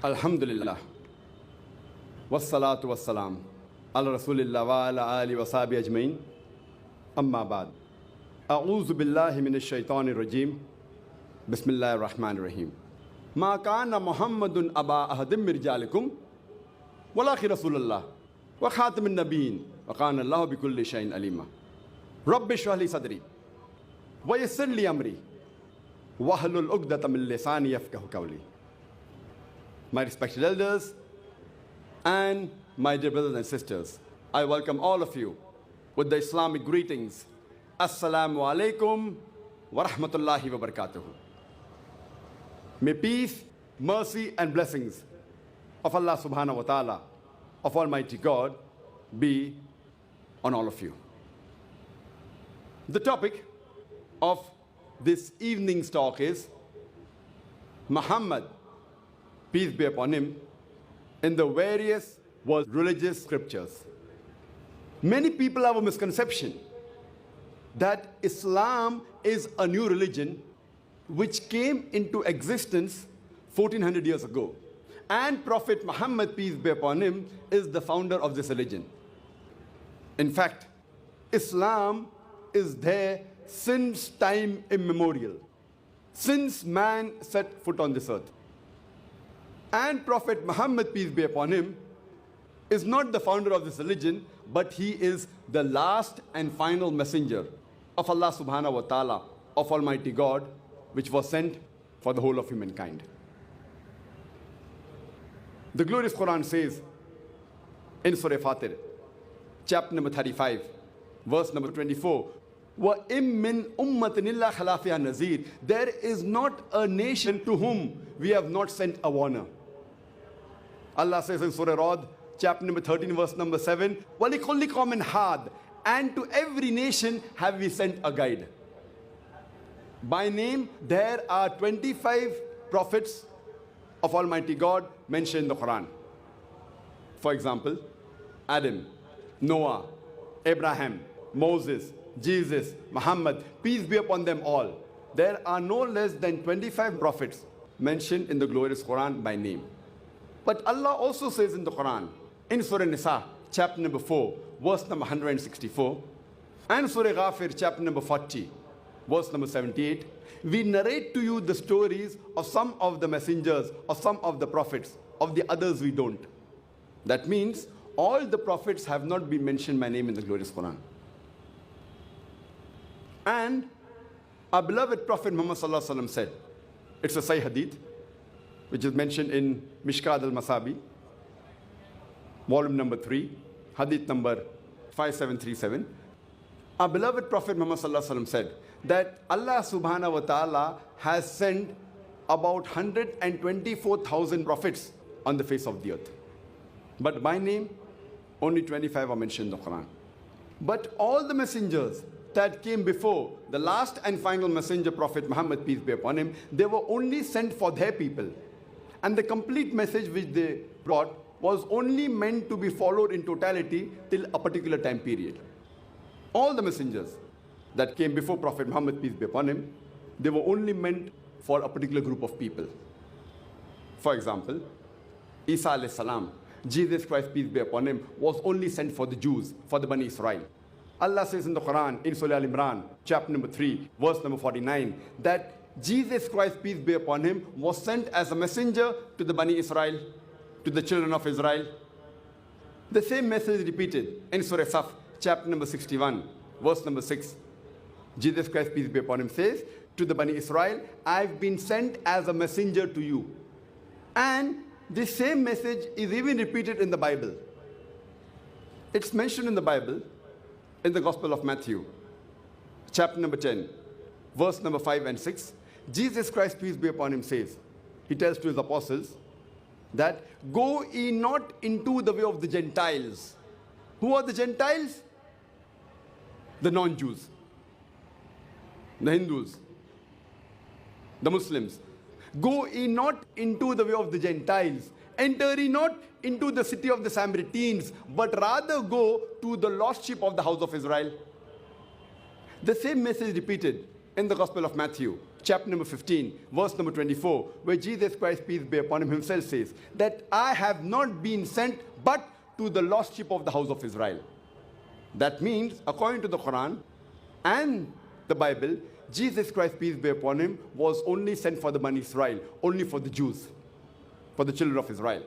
Alhamdulillah. Wassalatu wassalam. Ala Rasulillah wa ala ali wa sahbihi ajmain. Amma ba'd. A'udhu billahi minash shaitanir rajim. Bismillahir rahmanir rahim. Ma kana Muhammadun aba ahadim min rijalikum walakin Rasulullah wa khatamin nabiyyin wa kana Allahu bikulli shay'in alima. Rabbi shrah li sadri wa yassir li amri wahlul 'uqdatam min lisani yafqahu qawli. My respected elders and my dear brothers and sisters, I welcome all of you with the Islamic greetings. Assalamu alaikum wa rahmatullahi wa barakatuh. May peace, mercy and blessings of Allah subhanahu wa ta'ala, of Almighty God, be on all of you. The topic of this evening's talk is Muhammad, peace be upon him, in the various world religious scriptures. Many people have a misconception that Islam is a new religion which came into existence 1400 years ago. And Prophet Muhammad, peace be upon him, is the founder of this religion. In fact, Islam is there since time immemorial, since man set foot on this earth. And Prophet Muhammad, peace be upon him, is not the founder of this religion, but he is the last and final messenger of Allah subhanahu wa ta'ala, of Almighty God, which was sent for the whole of humankind. The glorious Quran says in Surah Fatir, chapter number 35, verse number 24, وَإِم مِّنْ أُمَّةٍ إِلَّا خَلَا فِيهَا نَذِيرٌ. There is not a nation to whom we have not sent a warner. Allah says in Surah Rad, chapter number 13, verse number 7, وَلِكُلِّ قَوْمٍ هَادٍ. And to every nation have we sent a guide. By name, there are 25 prophets of Almighty God mentioned in the Quran. For example, Adam, Noah, Abraham, Moses, Jesus, Muhammad, peace be upon them all. There are no less than 25 prophets mentioned in the glorious Quran by name. But Allah also says in the Quran, in Surah Nisa, chapter number 4, verse number 164, and Surah Ghafir, chapter number 40, verse number 78, we narrate to you the stories of some of the messengers, of some of the prophets, of the others we don't. That means all the prophets have not been mentioned by name in the glorious Quran. And our beloved Prophet Muhammad said, it's a Sahih Hadith, which is mentioned in Mishkat al-Masabi, volume number 3, Hadith number 5737. Our beloved Prophet Muhammad said that Allah subhanahu wa ta'ala has sent about 124,000 prophets on the face of the earth. But by name, only 25 are mentioned in the Quran. But all the messengers that came before the last and final messenger, Prophet Muhammad, peace be upon him, they were only sent for their people. And the complete message which they brought was only meant to be followed in totality till a particular time period. All the messengers that came before Prophet Muhammad, peace be upon him, they were only meant for a particular group of people. For example, Isa alayhi salam, Jesus Christ, peace be upon him, was only sent for the Jews, for the Bani Israel. Allah says in the Quran, in Surah Al-Imran, chapter number 3, verse number 49, that Jesus Christ, peace be upon him, was sent as a messenger to the Bani Israel, to the children of Israel. The same message is repeated in Surah Saf, chapter number 61, verse number 6. Jesus Christ, peace be upon him, says to the Bani Israel, I've been sent as a messenger to you. And this same message is even repeated in the Bible. It's mentioned in the Bible, in the Gospel of Matthew, chapter number 10, verse number 5 and 6. Jesus Christ, peace be upon him, says, he tells to his apostles that, go ye not into the way of the Gentiles. Who are the Gentiles? The non-Jews, the Hindus, the Muslims. Go ye not into the way of the Gentiles. Enter ye not into the city of the Samaritans, but rather go to the lost sheep of the house of Israel. The same message repeated in the Gospel of Matthew, chapter number 15, verse number 24, where Jesus Christ, peace be upon him, himself says that I have not been sent but to the lost sheep of the house of Israel. That means, according to the Quran and the Bible, Jesus Christ, peace be upon him, was only sent for the Bani Israel, only for the Jews, for the children of Israel.